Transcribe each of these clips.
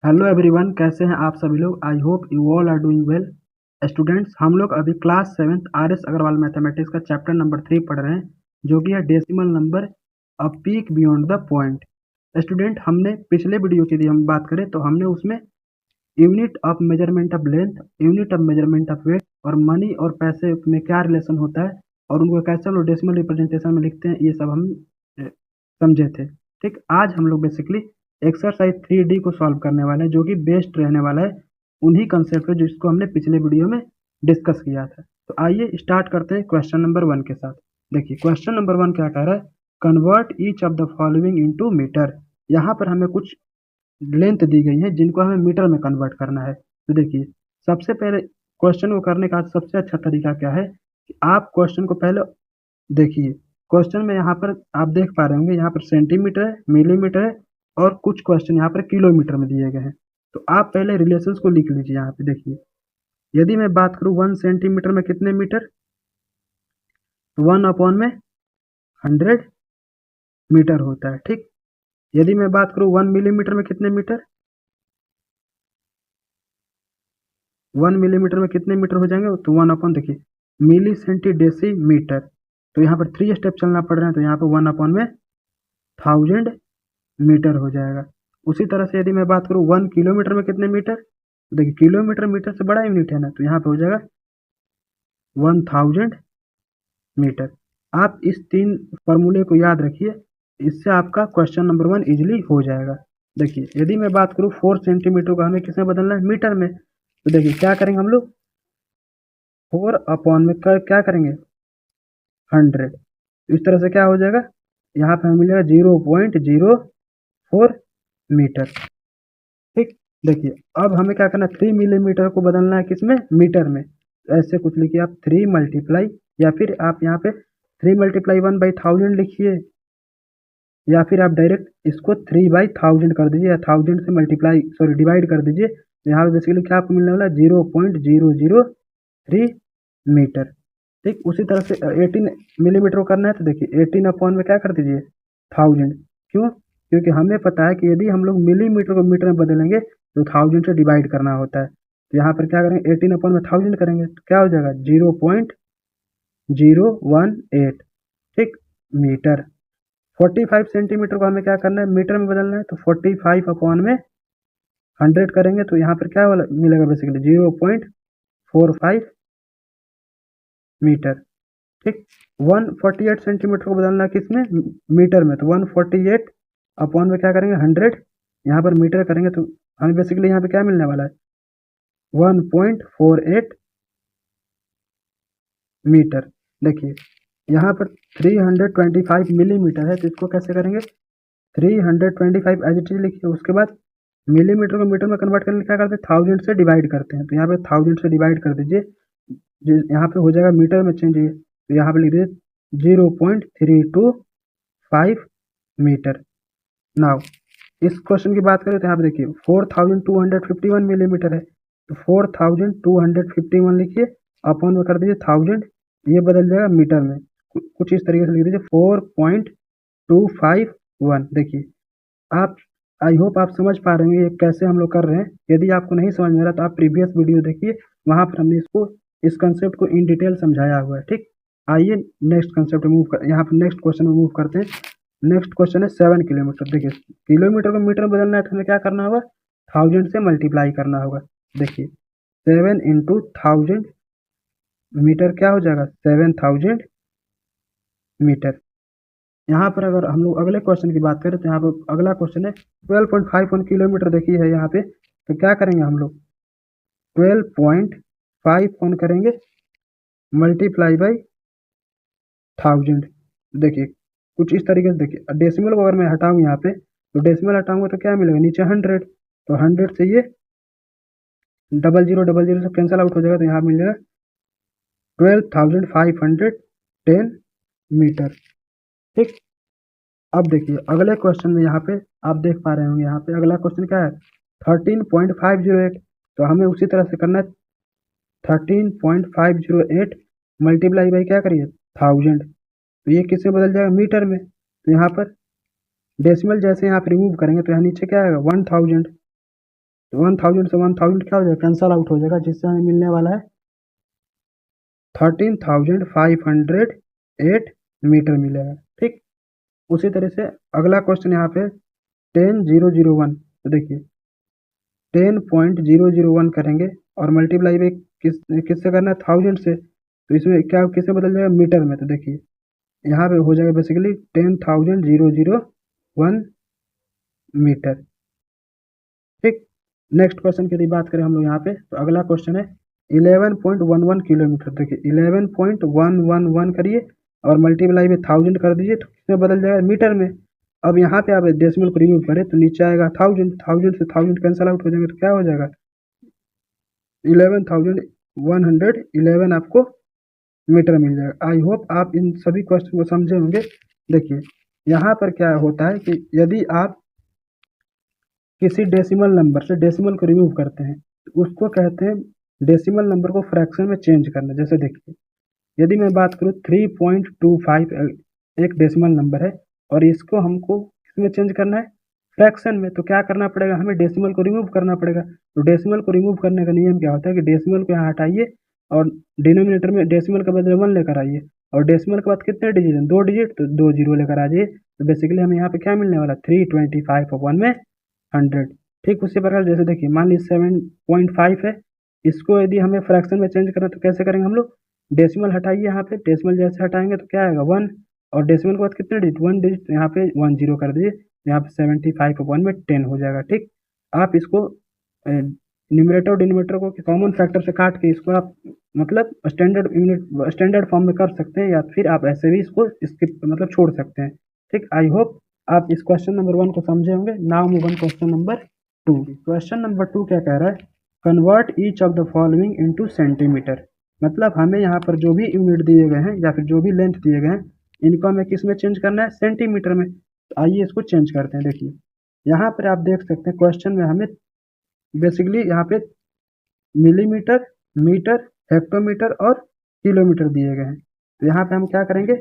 Hello everyone, कैसे हैं आप सभी लोग। I hope you all are doing well. Students, हम लोग अभी class 7th R S Agarwal mathematics का चैप्टर नंबर 3 पढ़ रहे हैं, जो कि है decimal number a peek beyond the point. Students, हमने पिछले वीडियो की यदि हम बात करें तो हमने उसमें unit of measurement of length, unit of measurement of weight और मनी और पैसे में क्या रिलेशन होता है और उनको कैसे हम लोग डेसिमल रिप्रेजेंटेशन में लिखते हैं, ये सब हम समझे थे। ठीक, आज हम लोग बेसिकली एक्सरसाइज 3D को सॉल्व करने वाले हैं, जो कि बेस्ड रहने वाला है उन्हीं कंसेप्ट पे जिसको हमने पिछले वीडियो में डिस्कस किया था। तो आइए स्टार्ट करते हैं क्वेश्चन नंबर 1 के साथ। देखिए क्वेश्चन नंबर 1 क्या कह रहा है, convert each of the following into metre. यहाँ पर हमें कुछ लेंथ दी गई है जिनको हमें मीटर में कन्वर्ट करना है। तो देखिए, सबसे पहले क्वेश्चन को करने का सबसे अच्छा तरीका क्या है कि आप क्वेश्चन को पहले देखिए। क्वेश्चन में यहाँ पर आप देख पा रहे होंगे, यहाँ पर सेंटीमीटर है, मिलीमीटर है और कुछ क्वेश्चन यहाँ पर किलोमीटर में दिए गए हैं। तो आप पहले रिलेशंस को लिख लीजिए। यहाँ पे देखिए, यदि मैं बात करूँ 1 सेंटीमीटर में कितने मीटर, तो 1/100 मीटर होता है। ठीक, यदि मैं बात करूँ 1 मिलीमीटर में कितने मीटर, 1 मिलीमीटर में कितने मीटर हो जाएंगे, तो 1 अपॉन देखिए मिली सेंटी डेसी मीटर। तो यहाँ पर 3 स्टेप चलना पड़ रहा है, तो यहाँ पर 1 अपॉन में 1000 मीटर हो जाएगा। उसी तरह से यदि मैं बात करूँ 1 किलोमीटर में कितने मीटर, तो देखिए किलोमीटर मीटर से बड़ा यूनिट है ना, तो यहाँ पे हो जाएगा 1000 मीटर। आप इस 3 फॉर्मूले को याद रखिए, इससे आपका क्वेश्चन नंबर 1 इजिली हो जाएगा। देखिए, यदि मैं बात करूँ 4 सेंटीमीटर को हमें किसमें बदलना है, मीटर में। तो देखिए क्या करेंगे हम लोग, 4 अपॉन में क्या करेंगे, 100। इस तरह से क्या हो जाएगा, यहाँ पे हमें मिलेगा 0.04 मीटर। ठीक, देखिए अब हमें क्या करना है, 3 मिलीमीटर को बदलना है किसमें, मीटर में। तो ऐसे कुछ लिखिए आप 3 मल्टीप्लाई, या फिर आप यहाँ पे 3 × 1/1000 लिखिए, या फिर आप डायरेक्ट इसको 3/1000 कर दीजिए, या 1000 से मल्टीप्लाई सॉरी डिवाइड कर दीजिए। तो यहाँ पे बेसिकली क्या आपको मिलने वाला है, 0.003 मीटर। ठीक, उसी तरह से 18 मिलीमीटर को करना है, तो देखिए 18 अपॉन में क्या कर दीजिए, 1000। क्यों, क्योंकि हमें पता है कि यदि हम लोग मिलीमीटर को मीटर में बदलेंगे तो 1000 से डिवाइड करना होता है। तो यहाँ पर क्या करेंगे, 18 अपॉन में 1000 करेंगे तो क्या हो जाएगा, 0.018। ठीक, मीटर। 45 सेंटीमीटर को हमें क्या करना है, मीटर में बदलना है, तो 45 अपॉन में 100 करेंगे तो यहाँ पर क्या मिलेगा, बेसिकली 0.45 मीटर। ठीक, 148 सेंटीमीटर को बदलना है किसमें, मीटर में। तो 148 अपॉन में क्या करेंगे, 100, यहाँ पर मीटर करेंगे तो हमें बेसिकली यहाँ पे क्या मिलने वाला है, 1.48 मीटर। देखिए यहाँ पर 325 मिलीमीटर है, तो इसको कैसे करेंगे, 325 एज इट इज लिखिए। उसके बाद मिलीमीटर को मीटर में कन्वर्ट करने क्या करते हैं, 1000 से डिवाइड करते हैं। तो यहाँ पे 1000 से डिवाइड कर दीजिए, यहाँ पे हो जाएगा मीटर में चेंज है, तो यहाँ पे लिख दीजिए 0.325 मीटर। नाउ इस क्वेश्चन की बात करें तो यहाँ पे देखिए 4251 मिलीमीटर है, तो 4251 लिखिए, अपॉन में कर दीजिए 1000, ये बदल जाएगा मीटर में। कुछ इस तरीके से लिख दीजिए 4.251। देखिए आप, आई होप आप समझ पा रहे हैं ये कैसे हम लोग कर रहे हैं। यदि आपको नहीं समझ में आ रहा तो आप प्रीवियस वीडियो देखिए, वहां पर हमने इस कंसेप्ट को इन डिटेल समझाया हुआ है। ठीक, आइए नेक्स्ट कंसेप्ट मूव कर, यहाँ पर नेक्स्ट क्वेश्चन में मूव करते हैं। नेक्स्ट क्वेश्चन है 7 किलोमीटर। देखिए किलोमीटर को मीटर में बदलना है तो हमें क्या करना होगा, 1000 से मल्टीप्लाई करना होगा। देखिए 7 × 1000 मीटर क्या हो जाएगा, 7000 मीटर। यहाँ पर अगर हम लोग अगले क्वेश्चन की बात करें तो यहाँ पर अगला क्वेश्चन है 12.51 किलोमीटर। देखिए है यहाँ पे, तो क्या करेंगे हम लोग, 12.51 करेंगे मल्टीप्लाई बाई 1000। देखिए कुछ इस तरीके से, देखिए डेसिमल को अगर मैं हटाऊँ यहाँ पे, तो डेसिमल हटाऊंगा तो क्या मिलेगा, नीचे 100, तो 100 से ये डबल जीरो से कैंसिल आउट हो जाएगा, तो यहाँ मिल जाएगा 12,510 मीटर। ठीक, अब देखिए अगले क्वेश्चन में यहाँ पे आप देख पा रहे होंगे, यहाँ पे अगला क्वेश्चन क्या है, 13.508। तो हमें उसी तरह से करना है, 13.508 मल्टीप्लाई बाई क्या करिए, 1000। तो ये किससे बदल जाएगा, मीटर में। तो यहाँ पर डेसिमल जैसे यहाँ पे रिमूव करेंगे तो यहाँ नीचे क्या आएगा, 1000। तो 1000 से 1000 क्या हो जाएगा, कैंसल आउट हो जाएगा, जिससे हमें मिलने वाला है 13,508 मीटर मिलेगा। ठीक, उसी तरह से अगला क्वेश्चन यहाँ पे 10,001, तो देखिए 10.001 करेंगे और मल्टीप्लाई भी किससे करना है, 1000 से, तो इसमें क्या किससे बदल जाएगा, मीटर में। तो देखिए यहाँ पे हो जाएगा बेसिकली 10,001 मीटर। ठीक, नेक्स्ट क्वेश्चन की यदि बात करें हम लोग यहाँ पे, तो अगला क्वेश्चन है 11.11 किलोमीटर। देखिए 11.111 करिए और मल्टीप्लाई में 1000 कर दीजिए, तो किसमें बदल जाएगा, मीटर में। अब यहाँ पे आप डेसिमल को रिमूव करें तो नीचे आएगा 1000, 1000 से 1000 कैंसल आउट हो जाएंगे, तो क्या हो जाएगा 11,111 आपको मीटर मिल जाएगा। आई होप आप इन सभी क्वेश्चन को समझे होंगे। देखिए यहाँ पर क्या होता है कि यदि आप किसी डेसिमल नंबर से डेसिमल को रिमूव करते हैं तो उसको कहते हैं डेसिमल नंबर को फ्रैक्शन में चेंज करना। जैसे देखिए यदि मैं बात करूँ 3.25 एक डेसिमल नंबर है और इसको हमको किसमें चेंज करना है, फ्रैक्शन में, तो क्या करना पड़ेगा, हमें डेसिमल को रिमूव करना पड़ेगा। तो डेसिमल को रिमूव करने का नियम क्या होता है कि डेसिमल को यहाँ हटाइए और डिनोमिनेटर में डेसिमल के बदले 1 लेकर आइए, और डेसिमल के बाद कितने डिजिट हैं, 2 डिजिट, तो 2 जीरो लेकर आ जाइए। तो बेसिकली हमें यहाँ पे क्या मिलने वाला, 325 अपॉन में 100। ठीक उसी प्रकार जैसे देखिए मान लीजिए 7.5 है, इसको यदि हमें फ्रैक्शन में चेंज करना तो कैसे करेंगे हम लोग, डेसिमल हटाइए, यहाँ पे डेसिमल जैसे हटाएंगे तो क्या आएगा 1, और डेसिमल के बाद कितने डिजिट, 1 डिजिट, यहाँ पे 1 जीरो कर दीजिए, यहाँ पे 75 अपॉन में 10 हो जाएगा। ठीक, आप इसको न्यूमरेटर और डिनोमिनेटर को कॉमन फैक्टर से काट के इसको आप मतलब स्टैंडर्ड फॉर्म में कर सकते हैं, या फिर आप ऐसे भी इसको स्किप मतलब छोड़ सकते हैं। ठीक, आई होप आप इस क्वेश्चन नंबर 1 को समझे होंगे। Now move on question number 2। Question number 2 क्या कह रहा है, convert each of the following into centimetre. मतलब हमें यहाँ पर जो भी यूनिट दिए गए हैं या फिर जो भी लेंथ दिए गए हैं, इनको हमें किस में चेंज करना है, सेंटीमीटर में। तो आइए इसको चेंज करते हैं। देखिए यहाँ पर आप देख सकते हैं क्वेश्चन में हमें बेसिकली यहाँ पे मिलीमीटर, मीटर, हेक्टोमीटर और किलोमीटर दिए गए हैं। तो यहाँ पे हम क्या करेंगे,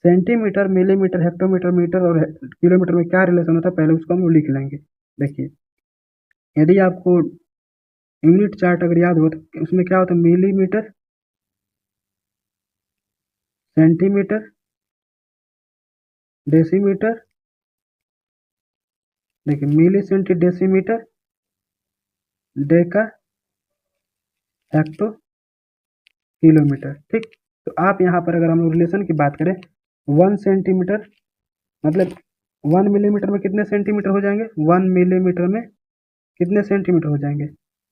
सेंटीमीटर, मिलीमीटर, हेक्टोमीटर, मीटर और किलोमीटर में क्या रिलेशन होता है, पहले उसको हम लिख लेंगे। देखिए यदि आपको यूनिट चार्ट अगर याद हो तो उसमें क्या होता है, मिलीमीटर, सेंटीमीटर, डेसीमीटर, देखिए milli centi decimetre, deca, hecto, kilometre. ठीक, तो आप यहाँ पर अगर हम लोग रिलेशन की बात करें, 1 सेंटीमीटर मतलब 1 मिलीमीटर में कितने सेंटीमीटर हो जाएंगे, 1 मिलीमीटर में कितने सेंटीमीटर हो जाएंगे।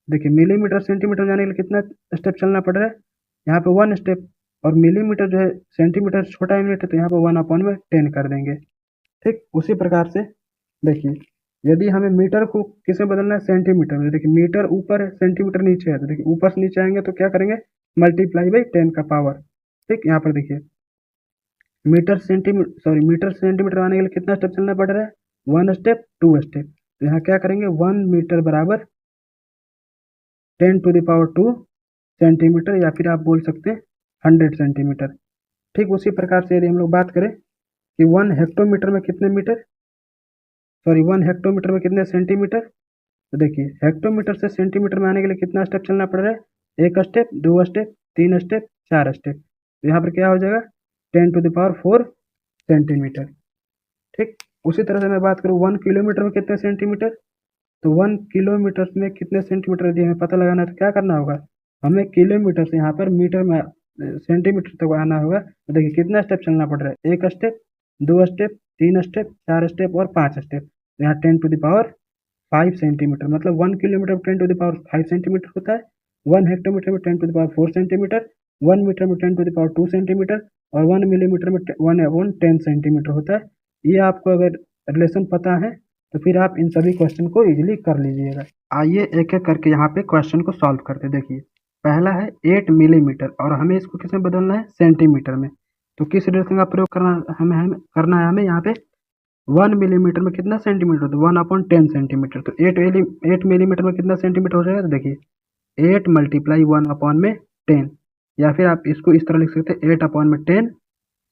देखिए मिलीमीटर सेंटीमीटर जाने के लिए कितना स्टेप चलना पड़ रहा है, यहाँ पे 1 स्टेप, और मिलीमीटर जो है सेंटीमीटर छोटा यूनिट है तो यहाँ पे 1 अपॉन में 10 कर देंगे। ठीक, उसी प्रकार से देखिए यदि हमें मीटर को किस में बदलना है, सेंटीमीटर में। देखिए मीटर ऊपर है, सेंटीमीटर नीचे है, तो देखिए ऊपर से नीचे आएंगे तो क्या करेंगे, मल्टीप्लाई बाई 10 का पावर। ठीक, यहाँ पर देखिए मीटर सेंटीमीटर आने के लिए कितना स्टेप चलना पड़ रहा है, 1 स्टेप, 2 स्टेप। तो यहाँ क्या करेंगे, 1 मीटर बराबर 10 टू द पावर 2 सेंटीमीटर, या फिर आप बोल सकते हैं 100 सेंटीमीटर। ठीक, उसी प्रकार से यदि हम लोग बात करें कि 1 हेक्टोमीटर में कितने मीटर, 1 हेक्टोमीटर में कितने सेंटीमीटर। तो देखिए हेक्टोमीटर से सेंटीमीटर में आने के लिए कितना स्टेप चलना पड़ रहा है, 1 स्टेप, 2 स्टेप, 3 स्टेप, 4 स्टेप। तो यहाँ पर क्या हो जाएगा, 10 टू द पावर 4 सेंटीमीटर। ठीक, उसी तरह से मैं बात करूँ 1 किलोमीटर में कितने सेंटीमीटर, तो 1 किलोमीटर में कितने सेंटीमीटर यदि हमें पता लगाना है तो क्या करना होगा, हमें किलोमीटर से यहाँ पर मीटर में सेंटीमीटर तक आना होगा। तो देखिए कितना स्टेप चलना पड़ रहा है, 1 स्टेप, 2 स्टेप, 3 स्टेप, 4 स्टेप और 5 स्टेप। तो यहाँ 10 टू द पावर 5 सेंटीमीटर, मतलब 1 किलोमीटर में 10 टू द पावर 5 सेंटीमीटर होता है, 1 हेक्टोमीटर में 10 to the power 4 centimetre, 1 metre में 10 टू द पावर 2 सेंटीमीटर और 1 मिलीमीटर में 1/10 सेंटीमीटर होता है। ये आपको अगर रिलेशन पता है तो फिर आप इन सभी क्वेश्चन को इजीली कर लीजिएगा। आइए एक एक करके यहाँ पे क्वेश्चन को सॉल्व करते। देखिए पहला है 8 मिलीमीटर और हमें इसको किस में बदलना है, सेंटीमीटर में। तो किस रिलेशन का प्रयोग करना है हमें यहाँ पे, 1 मिलीमीटर में कितना सेंटीमीटर, तो 1/10 सेंटीमीटर। तो 8 मिलीमीटर में कितना सेंटीमीटर हो जाएगा, तो देखिए 8 मल्टीप्लाई 1 में 10, या फिर आप इसको इस तरह लिख सकते हैं 8/10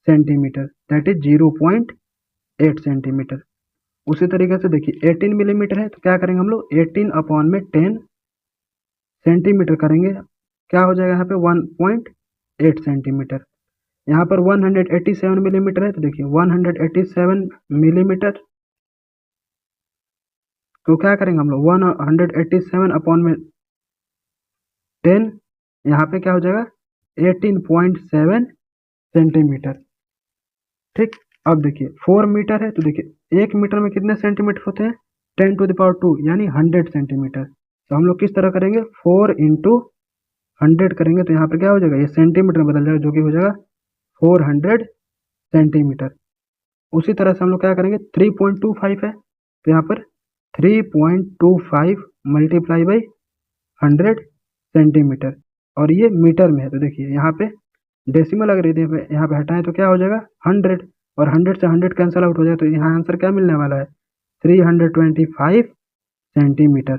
सेंटीमीटर, दैट इज 0.8 सेंटीमीटर। उसी तरीके से देखिए 18 मिलीमीटर है तो क्या करेंगे हम लोग 18 अपॉन में 10 सेंटीमीटर करेंगे, क्या हो जाएगा यहाँ पे 1.8 सेंटीमीटर। यहाँ पर 187 मिलीमीटर है तो देखिए 187 मिलीमीटर, तो क्या करेंगे हम लोग 187 अपॉन में 10, यहाँ पे क्या हो जाएगा 18.7 सेंटीमीटर। ठीक, अब देखिए 4 मीटर है तो देखिए 1 मीटर में कितने सेंटीमीटर होते हैं 10⁻², यानी 100 सेंटीमीटर। तो हम लोग किस तरह करेंगे 4 इंटू 100 करेंगे तो यहाँ पर क्या हो जाएगा, ये सेंटीमीटर में बदल जाएगा, जो कि हो जाएगा 400 सेंटीमीटर। उसी तरह से हम लोग क्या करेंगे 3.25 है तो यहाँ पर 3.25 मल्टीप्लाई बाई 100 सेंटीमीटर, और ये मीटर में है तो देखिए यहाँ पे डेसिमल अगर यदि यहाँ पे हटाएं तो क्या हो जाएगा 100, और 100 से 100 कैंसिल आउट हो जाए तो यहाँ आंसर क्या मिलने वाला है 325 सेंटीमीटर।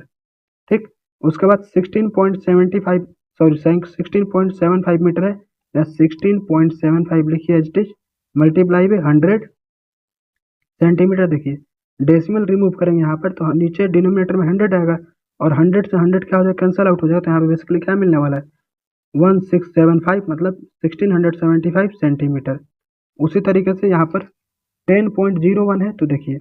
ठीक, उसके बाद 16.75 मीटर है, या 16.75 लिखिए as it is, multiply by 100 centimetre. देखिए डेसिमल रिमूव करेंगे यहाँ पर तो नीचे डिनोमिनेटर में 100 आएगा, और 100 से 100 क्या हो जाएगा कैंसिल आउट हो जाएगा, तो यहाँ पे बेसिकली क्या मिलने वाला है 1675, मतलब 1675 सेंटीमीटर। उसी तरीके से यहाँ पर 10.01 है तो देखिए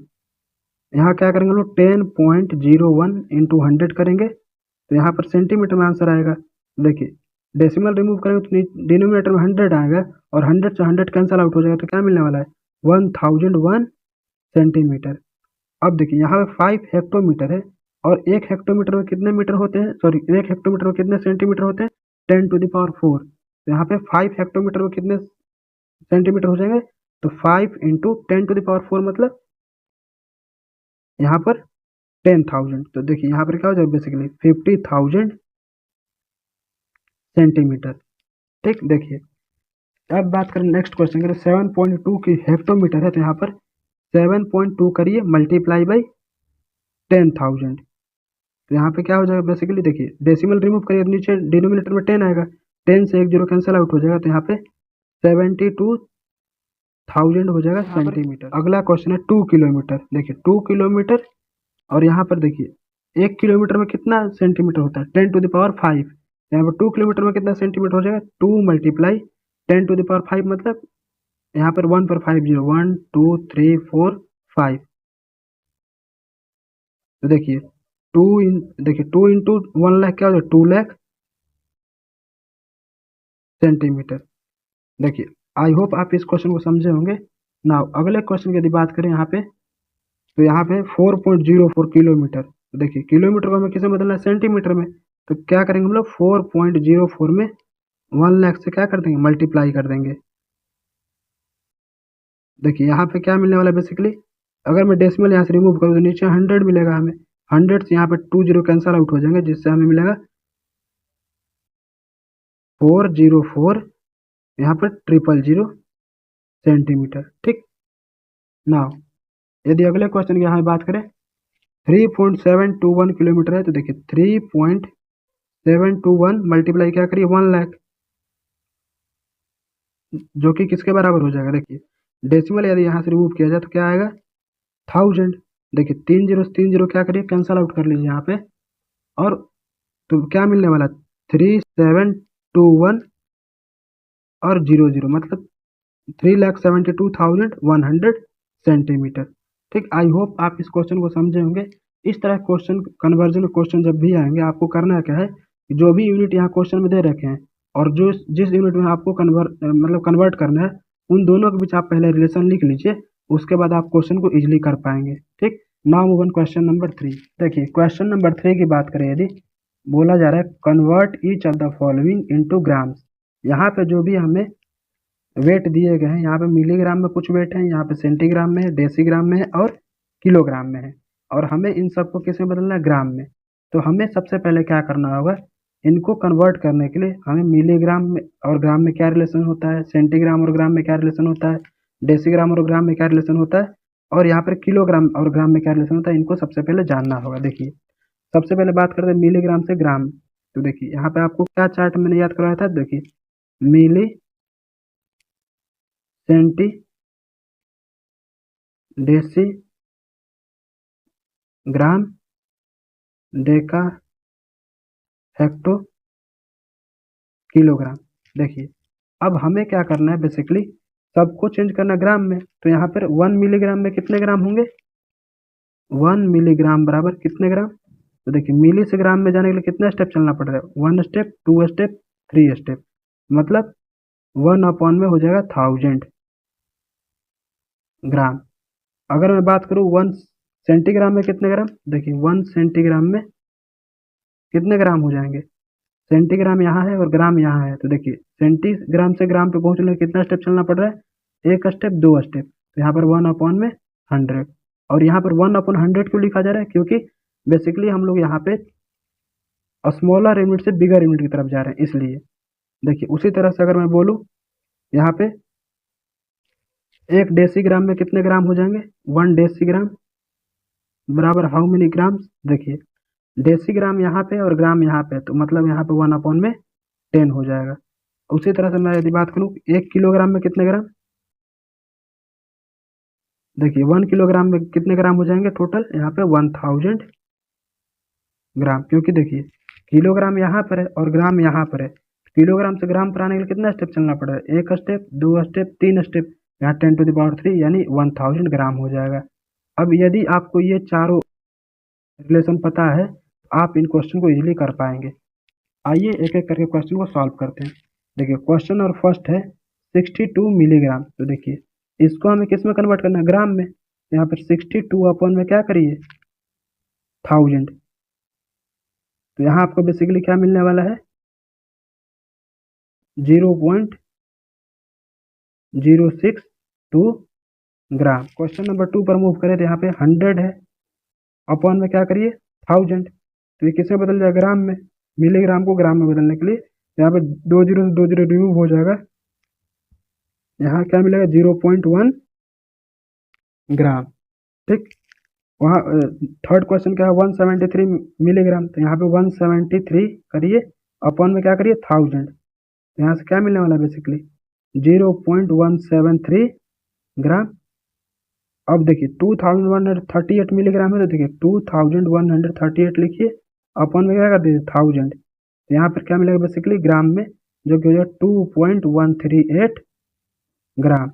यहाँ क्या करेंगे हम लोग 10.01 इंटू 100 करेंगे तो यहाँ पर सेंटीमीटर में आंसर आएगा। देखिए डेसिमल रिमूव करेंगे तो डिनोमिनेटर में 100 आएगा, और 100 से 100 कैंसिल आउट हो जाएगा तो क्या मिलने वाला है 1001 सेंटीमीटर। अब देखिए यहाँ पे 5 हेक्टोमीटर है, और 1 हेक्टोमीटर में कितने मीटर होते हैं, सॉरी 1 हेक्टोमीटर में कितने सेंटीमीटर होते हैं 10⁴। तो यहाँ पे 5 हेक्टोमीटर में कितने सेंटीमीटर हो जाएंगे, तो 5 इंटू 10⁴ मतलब यहाँ पर 10,000। तो देखिए यहाँ पर क्या हो जाएगा बेसिकली 50,000 सेंटीमीटर। ठीक, देखिए अब बात करें नेक्स्ट क्वेश्चन करें 7.2 की हेक्टोमीटर है तो यहाँ पर 7.2 करिए मल्टीप्लाई बाई 10,000, तो यहाँ पे क्या हो जाएगा बेसिकली देखिए डेसिमल रिमूव करिए तो नीचे डिनोमिनेटर में 10 आएगा, 10 से 1 जीरो कैंसिल आउट हो जाएगा तो यहाँ पे 72,000 हो जाएगा सेंटीमीटर। अगला क्वेश्चन है 2 किलोमीटर। देखिए 2 किलोमीटर, और यहाँ पर देखिए 1 किलोमीटर में कितना सेंटीमीटर होता है 10⁵, यहाँ पर 2 किलोमीटर में कितना सेंटीमीटर हो जाएगा 2 मल्टीप्लाई 10⁵, मतलब यहाँ पर 1 पर 5 जीरो 1 2 3 4 5, तो देखिए 2 इंटू 1 लाख क्या हो जाएगा 2 लाख सेंटीमीटर। देखिए आई होप आप इस क्वेश्चन को समझे होंगे ना। अगले क्वेश्चन की यदि बात करें यहाँ पे तो यहाँ पे 4.04 किलोमीटर, तो देखिए किलोमीटर को हमें किसे बदलना है सेंटीमीटर में, तो क्या करेंगे हम लोग 4.04 में 1 लाख से क्या कर देंगे मल्टीप्लाई कर देंगे। देखिए यहाँ पे क्या मिलने वाला है बेसिकली, अगर मैं डेसिमल यहाँ से रिमूव करूँ तो नीचे 100 मिलेगा हमें, 100 से यहाँ पे 2 जीरो कैंसिल आउट हो जाएंगे, जिससे हमें मिलेगा 404, यहाँ पर 000 सेंटीमीटर। ठीक, नाउ यदि अगले क्वेश्चन की यहाँ बात करें 3.721 किलोमीटर है तो देखिए 3.721 मल्टीप्लाई क्या करिए 1 लाख, जो कि किसके बराबर हो जाएगा, देखिए डेसिमल यदि यहाँ से रिमूव किया जाए तो क्या आएगा 1000। देखिए 3 0 क्या करिए कैंसिल आउट कर लीजिए यहाँ पे, और तो क्या मिलने वाला 3721 और 00, मतलब 3,72,100 सेंटीमीटर। ठीक, आई होप आप इस क्वेश्चन को समझे होंगे। इस तरह क्वेश्चन कन्वर्जन क्वेश्चन जब भी आएंगे आपको करना क्या है, जो भी यूनिट यहाँ क्वेश्चन में दे रखे हैं और जो जिस यूनिट में आपको कन्वर्ट करना है, उन दोनों के बीच आप पहले रिलेशन लिख लीजिए, उसके बाद आप क्वेश्चन को इजिली कर पाएंगे। ठीक, now move on question number 3। देखिए क्वेश्चन नंबर 3 की बात करें यदि बोला जा रहा है convert each of the following into grams. यहाँ पे जो भी हमें वेट दिए गए हैं, यहाँ पे मिलीग्राम में कुछ वेट है, यहाँ पे सेंटीग्राम में है, डेसीग्राम में है और किलोग्राम में है, और हमें इन सबको किस में बदलना है ग्राम में। तो हमें सबसे पहले क्या करना होगा, इनको कन्वर्ट करने के लिए हमें मिलीग्राम में और ग्राम में क्या रिलेशन होता है, सेंटीग्राम और ग्राम में क्या रिलेशन होता है, डेसीग्राम और ग्राम में क्या रिलेशन होता है, और यहाँ पर किलोग्राम और ग्राम में क्या रिलेशन होता है, इनको सबसे पहले जानना होगा। देखिए सबसे पहले बात करते हैं मिलीग्राम से ग्राम। तो देखिए यहाँ पे आपको क्या चार्ट मैंने याद करवाया था, देखिए मिली सेंटी डेसी ग्राम, डेका, हेक्टो, किलोग्राम। देखिए अब हमें क्या करना है, बेसिकली सबको चेंज करना ग्राम में। तो यहाँ पर 1 मिलीग्राम में कितने ग्राम होंगे, 1 मिलीग्राम बराबर कितने ग्राम। तो देखिए मिली से ग्राम में जाने के लिए कितना स्टेप चलना पड़ रहा है, 1 स्टेप, 2 स्टेप, 3 स्टेप, मतलब 1 में हो जाएगा 1000 ग्राम। अगर मैं बात करूँ 1 सेंटीग्राम में कितने ग्राम, देखिए 1 सेंटीग्राम में कितने ग्राम हो जाएंगे, सेंटीग्राम यहाँ है और ग्राम यहाँ है। तो देखिए सेंटीग्राम से ग्राम पे पहुंचने में कितना स्टेप चलना पड़ रहा है, 1 स्टेप, 2 स्टेप। तो यहाँ पर 1 में 100, और यहाँ पर 1/100 क्यों लिखा जा रहा है, क्योंकि बेसिकली हम लोग यहाँ पे स्मॉलर यूनिट से बिगर यूनिट की तरफ जा रहे हैं, इसलिए। देखिए उसी तरह से अगर मैं बोलूँ यहाँ पे 1 डेसीग्राम में कितने ग्राम हो जाएंगे, 1 डेसीग्राम बराबर हाउ मेनी ग्राम। देखिए डेसीग्राम यहाँ पे और ग्राम यहाँ पे, तो मतलब यहाँ पे 1 में 10 हो जाएगा। उसी तरह से मैं यदि बात करूँ 1 किलोग्राम में कितने ग्राम, देखिए 1 किलोग्राम में कितने ग्राम हो जाएंगे टोटल, यहाँ पे 1000 ग्राम, क्योंकि देखिए किलोग्राम यहाँ पर है और ग्राम यहाँ पर है। किलोग्राम से ग्राम पर आने के लिए कितना स्टेप चलना पड़ रहा है, 1 स्टेप, 2 स्टेप, 3 स्टेप, यहाँ 10⁻³ यानी 1000 ग्राम हो जाएगा। अब यदि आपको ये चारों रिलेशन पता है तो आप इन क्वेश्चन को इजीली कर पाएंगे। आइए एक एक करके क्वेश्चन को सॉल्व करते हैं। देखिए क्वेश्चन और फर्स्ट है 62 मिलीग्राम। तो देखिए इसको हमें किस में कन्वर्ट करना है, ग्राम में। यहाँ पर 62 में क्या करिए, 1000। तो यहाँ आपको बेसिकली क्या मिलने वाला है, 0.062 ग्राम। क्वेश्चन नंबर 2 पर मूव करें तो यहाँ पे 100 है, अपॉन में क्या करिए 1000। तो ये किसमें बदल जाएगा, ग्राम में। मिलीग्राम को ग्राम में बदलने के लिए यहाँ पे 2 जीरो से 2 जीरो रिमूव हो जाएगा, यहाँ क्या मिलेगा 0.1 ग्राम। ठीक, वहाँ थर्ड क्वेश्चन क्या है 173 मिलीग्राम। तो यहाँ पे 173 करिए, अपॉन में क्या करिए 1000। यहाँ से क्या मिलने वाला है, बेसिकली 0.173 ग्राम। अब देखिए 2138 मिलीग्राम है, तो देखिए 2138 लिखिए, अपॉन में क्या कर दीजिए 1000। तो यहाँ पर क्या मिलेगा बेसिकली ग्राम में, जो कि हो जाएगा 2.138 ग्राम।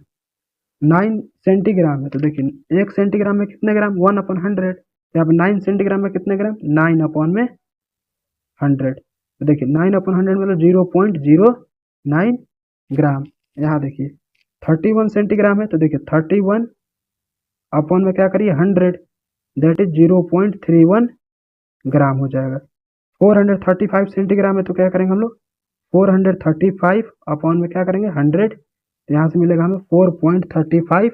9 सेंटीग्राम है, तो देखिए 1 सेंटीग्राम में कितने ग्राम, 1/100। यहाँ पर 9 सेंटीग्राम में कितने ग्राम, 9/100। तो देखिए 9/100 मतलब 0.09 ग्राम। यहाँ देखिए 31 सेंटीग्राम है, तो देखिए 31 अपॉन में क्या करिए 100, दैट इज 0.31 ग्राम हो जाएगा। 435 सेंटीग्राम है, तो क्या करेंगे हम लोग 435 अपॉन में क्या करेंगे 100, तो यहाँ से मिलेगा हमें 4.35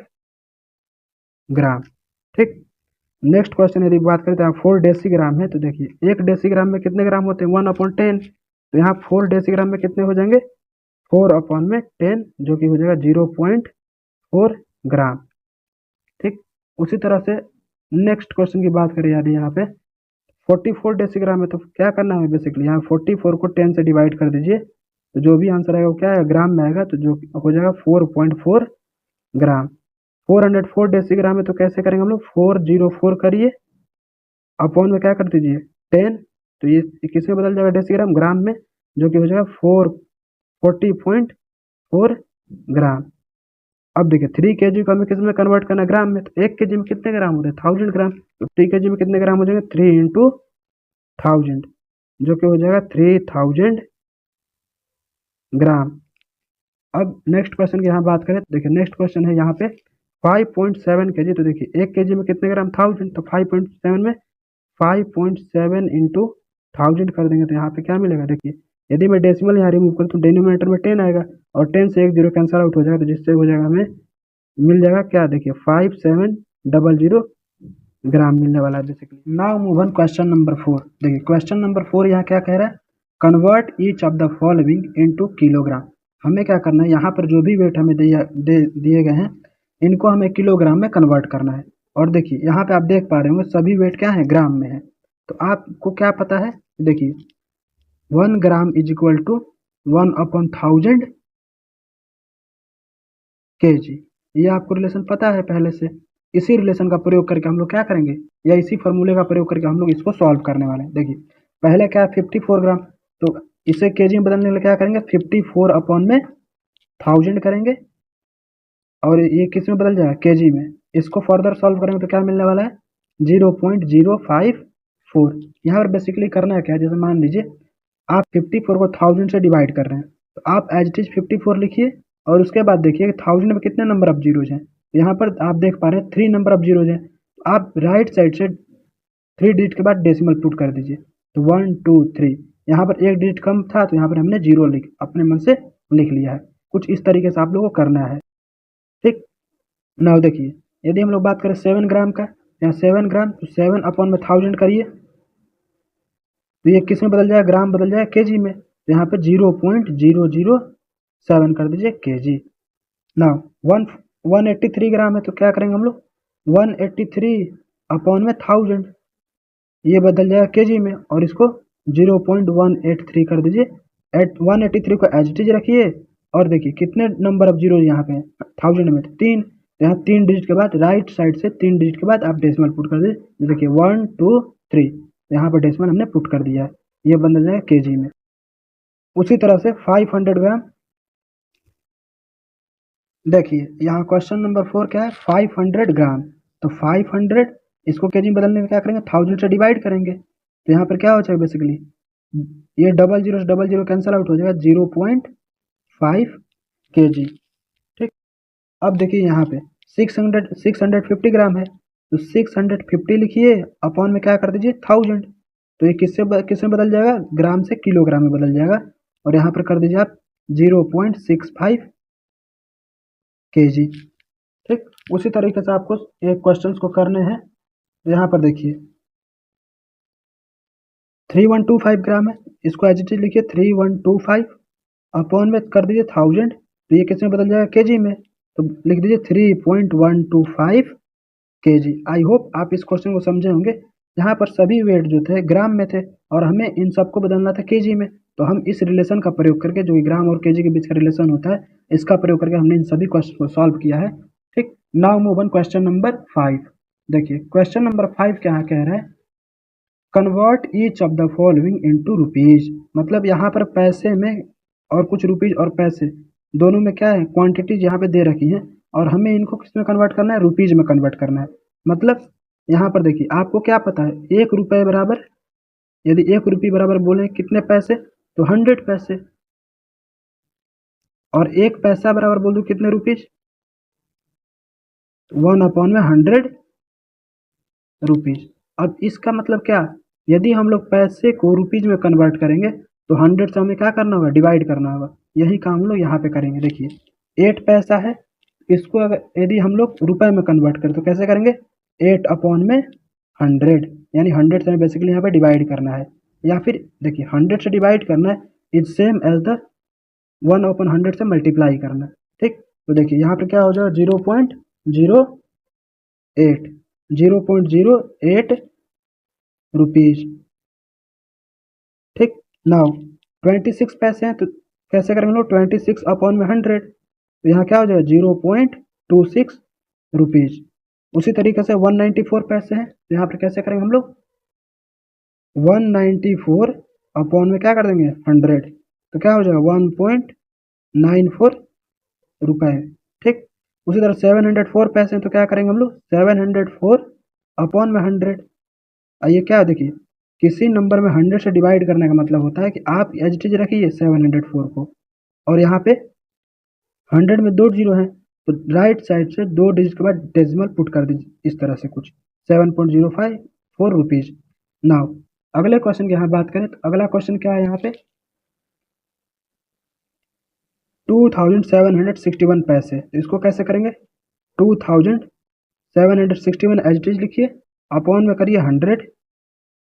ग्राम। ठीक, नेक्स्ट क्वेश्चन यदि बात करें तो यहाँ 4 डेसीग्राम है। तो देखिए 1 डेसीग्राम में कितने ग्राम होते हैं, 1/10। तो यहाँ 4 डेसीग्राम में कितने हो जाएंगे, 4/10, जो कि हो जाएगा 0.4 ग्राम। ठीक, उसी तरह से नेक्स्ट क्वेश्चन की बात करें यदि यहाँ पे 44 डेसीग्राम है, तो क्या करना है बेसिकली, यहाँ 44 को 10 से डिवाइड कर दीजिए, तो जो भी आंसर आएगा वो क्या है, ग्राम में आएगा, तो जो हो जाएगा 4.4 ग्राम। 404 डेसीग्राम है, तो कैसे करेंगे हम लोग, 404 करिए, अपॉन में क्या कर दीजिए 10। तो ये किस में बदल जाएगा, डेसीग्राम, ग्राम में, जो कि हो जाएगा 40.4 ग्राम। अब देखिए 3 kg को हमें किस में कन्वर्ट करना है, ग्राम में। तो 1 kg में कितने ग्राम होते हैं, 1000 ग्राम। तो 3 kg में कितने ग्राम हो जाएंगे, 3 × 1000, जो कि हो जाएगा 3000 ग्राम। अब नेक्स्ट क्वेश्चन की यहाँ बात करें, तो देखिए नेक्स्ट क्वेश्चन है यहाँ पे 5.7 kg। तो देखिए 1 kg में कितने ग्राम, 1000, तो 5.7 में 5.7 × 1000 कर देंगे, तो यहाँ पे क्या मिलेगा, देखिए यदि मैं डेसिमल यहाँ रिमूव करूँ तो डिनोमिनेटर में 10 आएगा, और 10 से 1 0 कैंसिल आउट हो जाएगा, तो जिससे हो जाएगा हमें मिल जाएगा क्या, देखिए 5700 ग्राम मिलने वाला है basically. Now move on question number 4। देखिए क्वेश्चन नंबर 4 यहाँ क्या कह रहा है, convert each of the following into kilogram. हमें क्या करना है, यहाँ पर जो भी वेट हमें दिए गए हैं, इनको हमें किलोग्राम में कन्वर्ट करना है। और देखिए यहाँ पे आप देख पा रहे होंगे सभी वेट क्या है, ग्राम में है। तो आपको क्या पता है, देखिए 1 gram is equal to 1/1000 kg, ये आपको रिलेशन पता है पहले से। इसी रिलेशन का प्रयोग करके हम लोग क्या करेंगे, या इसी फॉर्मूले का प्रयोग करके हम लोग इसको सॉल्व करने वाले हैं। देखिए पहले क्या है 54 ग्राम, तो इसे केजी में बदलने के लिए क्या करेंगे 54 अपॉन में 1000 करेंगे और ये किस में बदल जाएगा केजी में। इसको फर्दर सॉल्व करेंगे तो क्या मिलने वाला है 0.054। यहाँ पर बेसिकली करना है क्या, जैसे मान लीजिए आप 54 को 1000 से डिवाइड कर रहे हैं, तो आप एज इट इज 54 लिखिए और उसके बाद देखिए 1000 में कितने नंबर ऑफ जीरोज हैं। तो यहाँ पर आप देख पा रहे हैं 3 नंबर ऑफ जीरोज हैं, तो आप राइट साइड से 3 डिजिट के बाद डेसिमल पुट कर दीजिए। तो 1 2 3, यहाँ पर एक डिजिट कम था तो यहाँ पर हमने जीरो लिख अपने मन से लिख लिया है। कुछ इस तरीके से आप लोगों को करना है, ठीक। नाउ देखिए यदि हम लोग बात करें 7 ग्राम का, यहाँ 7 ग्राम तो 7 अपॉन में 1000 करिए, तो ये किस में बदल जाएगा, ग्राम बदल जाएगा केजी में, तो यहाँ पे 0.007 कर दीजिए केजी। नाउ 183 ग्राम है, तो क्या करेंगे हम लोग 183 अपॉन में 1000, ये बदल जाएगा केजी में और इसको 0.183 कर दीजिए। 183 को एज इट इज रखिए और देखिए कितने नंबर ऑफ जीरो यहाँ पे 1000 में 3, तो यहाँ 3 डिजिट के बाद राइट साइड से 3 डिजिट के बाद आप डेसिमल पुट कर दीजिए। देखिए 1 2 3, यहाँ पर डेसिमल हमने पुट कर दिया है, ये बदल जाएगा केजी में। उसी तरह से 500 ग्राम, देखिए यहाँ क्वेश्चन नंबर 4 क्या है 500 ग्राम, तो 500 इसको केजी में बदलने में क्या करेंगे 1000 से डिवाइड करेंगे, तो यहाँ पर क्या हो जाएगा बेसिकली ये डबल जीरो कैंसिल आउट हो जाएगा 0.5 केजी, ठीक। अब देखिए यहाँ पे 650 ग्राम है, तो 650 लिखिए अपॉन में क्या कर दीजिए 1000, तो ये किससे बदल जाएगा, ग्राम से किलोग्राम में बदल जाएगा और यहाँ पर कर दीजिए आप 0.65 केजी, ठीक। उसी तरीके से आपको एक क्वेश्चन को करने हैं। यहाँ पर देखिए 3125 ग्राम है, इसको एज इट इज लिखिए 3125 अपॉन में कर दीजिए 1000, तो ये किस में बदल जाएगा केजी में, तो लिख दीजिए 3.125 केजी। आई होप आप इस क्वेश्चन को समझे होंगे। यहाँ पर सभी वेट जो थे ग्राम में थे और हमें इन सबको बदलना था केजी में, तो हम इस रिलेशन का प्रयोग करके जो ग्राम और केजी के बीच का रिलेशन होता है इसका प्रयोग करके हमने इन सभी क्वेश्चन को सॉल्व किया है, ठीक। Now move on question number 5। देखिए क्वेश्चन नंबर 5 क्या कह रहा है, convert each of the following into rupees. मतलब यहाँ पर पैसे में और कुछ रुपीज और पैसे दोनों में क्या है क्वांटिटीज यहाँ पे दे रखी हैं और हमें इनको किस में कन्वर्ट करना है, रुपीज में कन्वर्ट करना है। मतलब यहाँ पर देखिए आपको क्या पता है 1 रुपये बराबर, यदि 1 रुपये बराबर बोले कितने पैसे, तो 100 पैसे, और 1 पैसा बराबर बोल दूं कितने रुपीज, 1 अपॉन में 100 रुपीज। अब इसका मतलब क्या, यदि हम लोग पैसे को रुपीज में कन्वर्ट करेंगे तो 100 से हमें क्या करना होगा, डिवाइड करना होगा। यही काम हम लोग यहाँ पे करेंगे। देखिए 8 पैसा है, इसको अगर यदि हम लोग रुपए में कन्वर्ट करें तो कैसे करेंगे 8 अपॉन में 100, यानी 100 से हमें बेसिकली यहाँ पे डिवाइड करना है, या फिर देखिए 100 से डिवाइड करना है is same as the 1 upon 100 से मल्टीप्लाई करना है, ठीक। तो देखिए यहाँ पे क्या हो जाएगा 0.08 रुपीज, ठीक। नाउ 26 पैसे हैं, तो कैसे करेंगे लोग 26 अपॉन में 100, तो यहाँ क्या हो जाएगा 0.26 रुपीज। उसी तरीके से 194 पैसे हैं, तो यहाँ पर कैसे करेंगे हम लोग 194 अपॉन में क्या कर देंगे 100, तो क्या हो जाएगा 1.94 रुपए, ठीक। उसी तरह 704 पैसे हैं, तो क्या करेंगे हम लोग 704 अपॉन में 100। ये क्या है देखिए किसी नंबर में 100 से डिवाइड करने का मतलब होता है कि आप एज इट इज रखिए 704 को और यहाँ पे 100 में 2 जीरो हैं, तो राइट साइड से 2 डिजिट के बाद डेसिमल पुट कर दीजिए इस तरह से कुछ 7.054 रुपीज। नाउ अगले क्वेश्चन की यहाँ बात करें तो अगला क्वेश्चन क्या है यहाँ पे 2761 पैसे, तो इसको कैसे करेंगे 2761 एज इट इज लिखिए अपॉन में करिए 100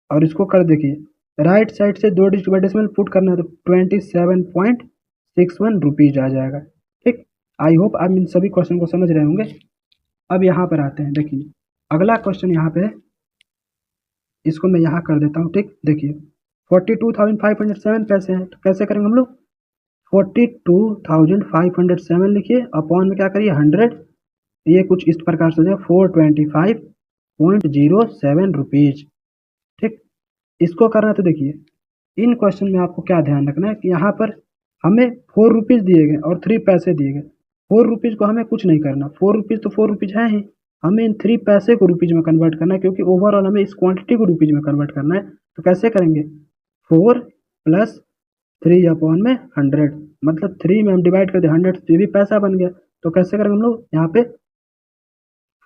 और इसको कर देखिए राइट साइड से 2 डिजिट बाद डेसिमल पुट करना है तो 27.61 रुपीज आ जाएगा, ठीक। आई होप आप इन सभी क्वेश्चन को समझ रहे होंगे। अब यहाँ पर आते हैं, देखिए अगला क्वेश्चन यहाँ पे है, इसको मैं यहाँ कर देता हूँ, ठीक। देखिए 42,507 पैसे हैं, तो कैसे करेंगे हम लोग 42,507 लिखिए अपॉन में क्या करिए 100 ये कुछ इस प्रकार से हो जाएगा 425.07 रुपीज। ठीक, इसको करना है तो देखिए इन क्वेश्चन में आपको क्या ध्यान रखना है कि यहाँ पर हमें 4 रुपीज़ दिए गए और 3 पैसे दिए गए। 4 रुपीज़ को हमें कुछ नहीं करना, 4 रुपीज़ तो 4 रुपीज़ है ही, हमें इन 3 पैसे को रुपीज़ में कन्वर्ट करना है क्योंकि ओवरऑल हमें इस क्वांटिटी को रुपीज़ में कन्वर्ट करना है। तो कैसे करेंगे, 4 प्लस 3 अपॉन में 100, मतलब 3 में हम डिवाइड कर दें 100 तो ये भी पैसा बन गया। तो कैसे करेंगे हम लोग, यहाँ पे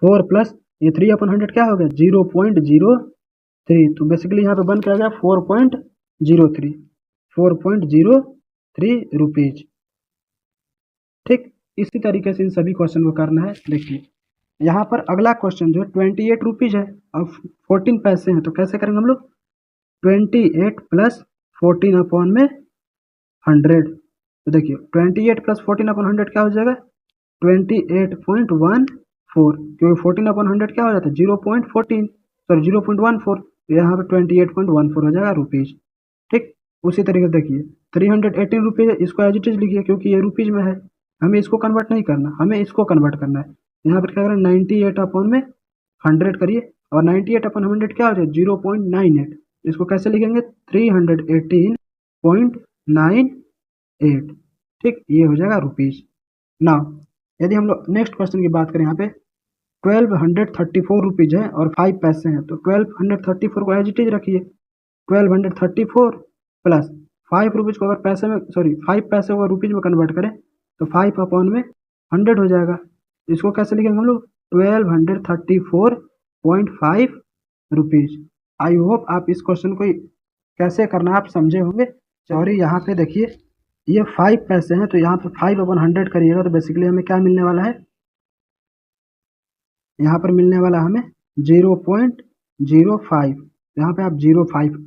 4 प्लस ये 3 अपॉन 100 क्या हो गया 0.03, तो बेसिकली यहाँ पे बन के आ गया 4.03 रुपीज। ठीक, इसी तरीके से इन सभी क्वेश्चन को करना है। देखिए यहाँ पर अगला क्वेश्चन जो है 28 रुपीज है और 14 पैसे हैं, तो कैसे करेंगे हम लोग, 28 प्लस 14 अपॉन में 100, तो देखिए 28 प्लस 14 अपॉन 100 क्या हो जाएगा 28.14, क्योंकि 14 अपॉन 100 क्या हो जाता है 0.14, सॉरी 0.14, तो यहाँ पे 28.14 हो जाएगा रुपीज। ठीक, उसी तरीके से देखिए 318 रुपीज़ है, इसको एज इट इज लिखिए क्योंकि ये रुपीज़ में है, हमें इसको कन्वर्ट नहीं करना, हमें इसको कन्वर्ट करना है। यहाँ पर क्या करें 98 अपॉन में 100 करिए और 98 अपॉन 100 क्या हो जाए 0.98, इसको कैसे लिखेंगे 318.98। ठीक, ये हो जाएगा रुपीज़। नाउ यदि हम लोग नेक्स्ट क्वेश्चन की बात करें, यहाँ पे 1234 रुपीज़ है और 5 पैसे हैं, तो 1234 को एज इट इज रखिए, 1234 प्लस 5 रुपीज़ को अगर पैसे में, सॉरी 5 पैसे को रुपीज़ में कन्वर्ट करें तो 5 अपॉन में 100 हो जाएगा। इसको कैसे लिखेंगे हम लोग 1234.5 रुपीज़। आई होप आप इस क्वेश्चन को कैसे करना आप समझे होंगे। सॉरी यहाँ पे देखिए ये 5 पैसे हैं, तो यहाँ पे 5 अपॉन 100 करिएगा तो बेसिकली हमें क्या मिलने वाला है, यहाँ पर मिलने वाला हमें 0.05, यहाँ पे आप 05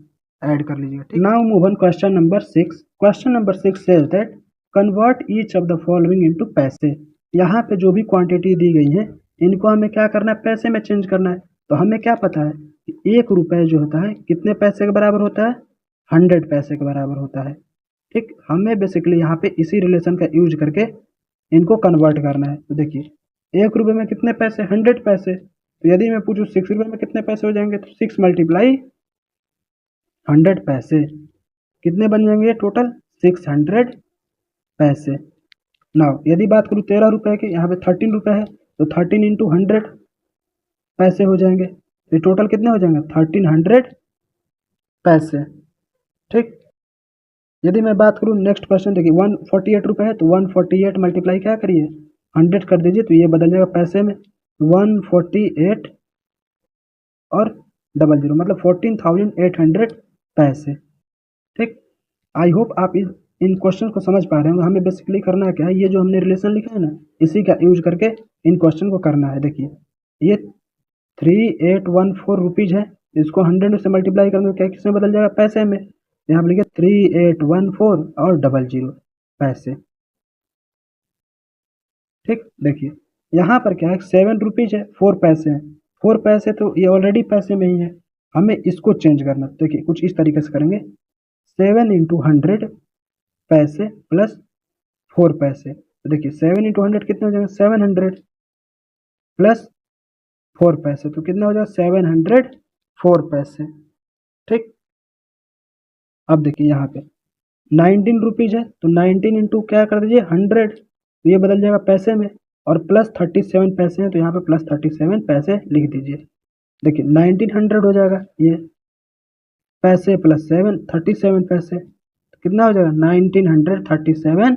ऐड कर लीजिएगा। ठीक, now move on question number 6। Question number 6 says that convert each of the following into पैसे। यहाँ पे जो भी क्वांटिटी दी गई है इनको हमें क्या करना है, पैसे में चेंज करना है। तो हमें क्या पता है कि 1 रुपये जो होता है कितने पैसे के बराबर होता है, 100 पैसे के बराबर होता है। ठीक, हमें बेसिकली यहाँ पे इसी रिलेशन का यूज करके इनको कन्वर्ट करना है। तो देखिए 1 रुपये में कितने पैसे, 100 पैसे, तो यदि मैं पूछूँ 6 रुपये में कितने पैसे हो जाएंगे, तो 6 मल्टीप्लाई 100 पैसे कितने बन जाएंगे टोटल 600 पैसे। नाउ यदि बात करूँ 13 रुपये की, यहाँ पे 13 रुपये है तो 13 इंटू 100 पैसे हो जाएंगे, तो टोटल कितने हो जाएंगे 1300 पैसे। ठीक, यदि मैं बात करूँ नेक्स्ट क्वेश्चन, देखिए 148 रुपये है तो 148 मल्टीप्लाई क्या करिए 100 कर दीजिए, तो ये बदल जाएगा पैसे में 148 और 00, मतलब 14,800 पैसे। ठीक, आई होप आप इन क्वेश्चन को समझ पा रहे होंगे। हमें बेसिकली करना क्या है, ये जो हमने रिलेशन लिखा है ना इसी का यूज करके इन क्वेश्चन को करना है। देखिए ये 3814 रुपीज़ है, इसको 100 से मल्टीप्लाई करेंगे क्या किसमें बदल जाएगा पैसे में, यहाँ पर लिखे 3814 और 00 पैसे। ठीक, देखिए यहाँ पर क्या है 7 रुपीज़ है, 4 पैसे हैं, 4 पैसे तो ये ऑलरेडी पैसे में ही है, हमें इसको चेंज करना। देखिए कुछ इस तरीके से करेंगे 7 इंटू 100 पैसे प्लस 4 पैसे, तो देखिए 7 इंटू 100 कितने हो जाएंगे 700 प्लस 4 पैसे, तो कितना हो जाएगा 704 पैसे। ठीक, अब देखिए यहाँ पे 19 रुपीज़ है तो 19 इंटू क्या कर दीजिए 100, तो ये बदल जाएगा पैसे में, और प्लस 37 पैसे हैं तो यहाँ पे प्लस 37 पैसे लिख दीजिए। देखिए 1900 हो जाएगा ये पैसे प्लस 37 पैसे, तो कितना हो जाएगा 1937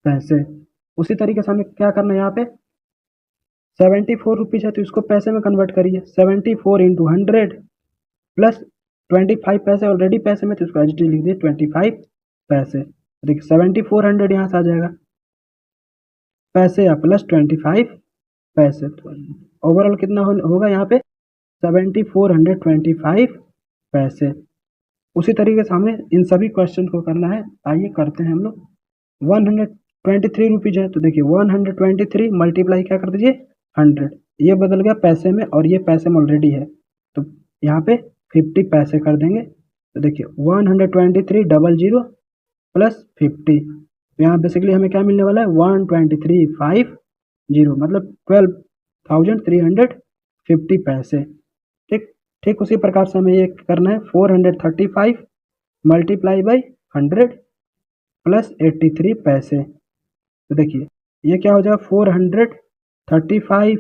पैसे। उसी तरीके से हमें क्या करना है, यहाँ पे 74 रुपीज़ है तो इसको पैसे में कन्वर्ट करिए, 74 इंटू 100 प्लस 25 पैसे, ऑलरेडी पैसे में तो इसको एज इट इज लिख दिए 25 पैसे। देखिए 7400 यहाँ से आ जाएगा पैसे या प्लस 25 पैसे, तो ओवरऑल कितना होगा यहाँ पे 7425 पैसे। उसी तरीके से हमें इन सभी क्वेश्चन को करना है, आइए करते हैं हम लोग। 123 रुपीज़ है तो देखिए 123 मल्टीप्लाई क्या कर दीजिए 100, ये बदल गया पैसे में और ये पैसे में ऑलरेडी है, तो यहाँ पे 50 पैसे कर देंगे। तो देखिए 123 प्लस 50, तो यहाँ बेसिकली हमें क्या मिलने वाला है 123.5 जीरो, मतलब 12,350 पैसे। ठीक ठीक उसी प्रकार से हमें ये करना है 435 मल्टीप्लाई बाई 100 प्लस 83 पैसे। तो देखिए ये क्या हो जाएगा 435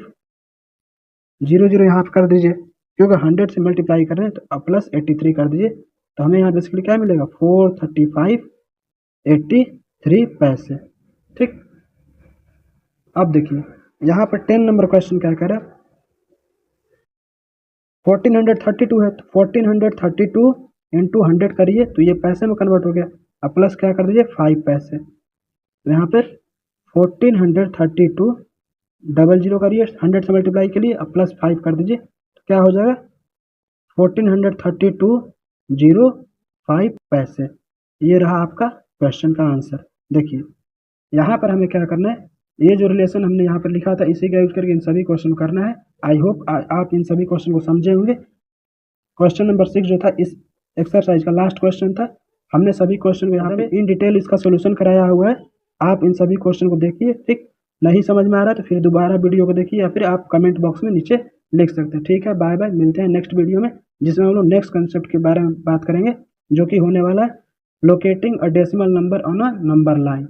जीरो जीरो यहाँ पर कर दीजिए, क्योंकि 100 से मल्टीप्लाई कर रहे हैं तो प्लस 83 कर दीजिए, तो हमें यहाँ बेसिकली क्या मिलेगा 435.83 पैसे। ठीक, अब देखिए यहाँ पर 10 नंबर क्वेश्चन क्या कह रहा है, 1432 है, तो 1432 इंटू 100 करिए तो ये पैसे में कन्वर्ट हो गया। अब प्लस क्या कर दीजिए 5 पैसे, तो यहाँ पर 1432 डबल जीरो करिए 100 से मल्टीप्लाई के लिए, अब प्लस 5 कर दीजिए, तो क्या हो जाएगा 1432.05 पैसे। ये रहा आपका क्वेश्चन का आंसर। देखिए यहाँ पर हमें क्या करना है, ये जो रिलेशन हमने यहाँ पर लिखा था इसी का यूज करके इन सभी क्वेश्चन को करना है। आई होप आप इन सभी क्वेश्चन को समझे होंगे। क्वेश्चन नंबर 6 जो था इस एक्सरसाइज का लास्ट क्वेश्चन था। हमने सभी क्वेश्चन को यहाँ पे इन डिटेल इसका सोल्यूशन कराया हुआ है। आप इन सभी क्वेश्चन को देखिए, ठीक, नहीं समझ में आ रहा है तो फिर दोबारा वीडियो को देखिए या फिर आप कमेंट बॉक्स में नीचे लिख सकते हैं। ठीक है, बाय बाय, मिलते हैं नेक्स्ट वीडियो में, जिसमें हम लोग नेक्स्ट कंसेप्ट के बारे में बात करेंगे, जो कि होने वाला है locating a decimal number on a number line.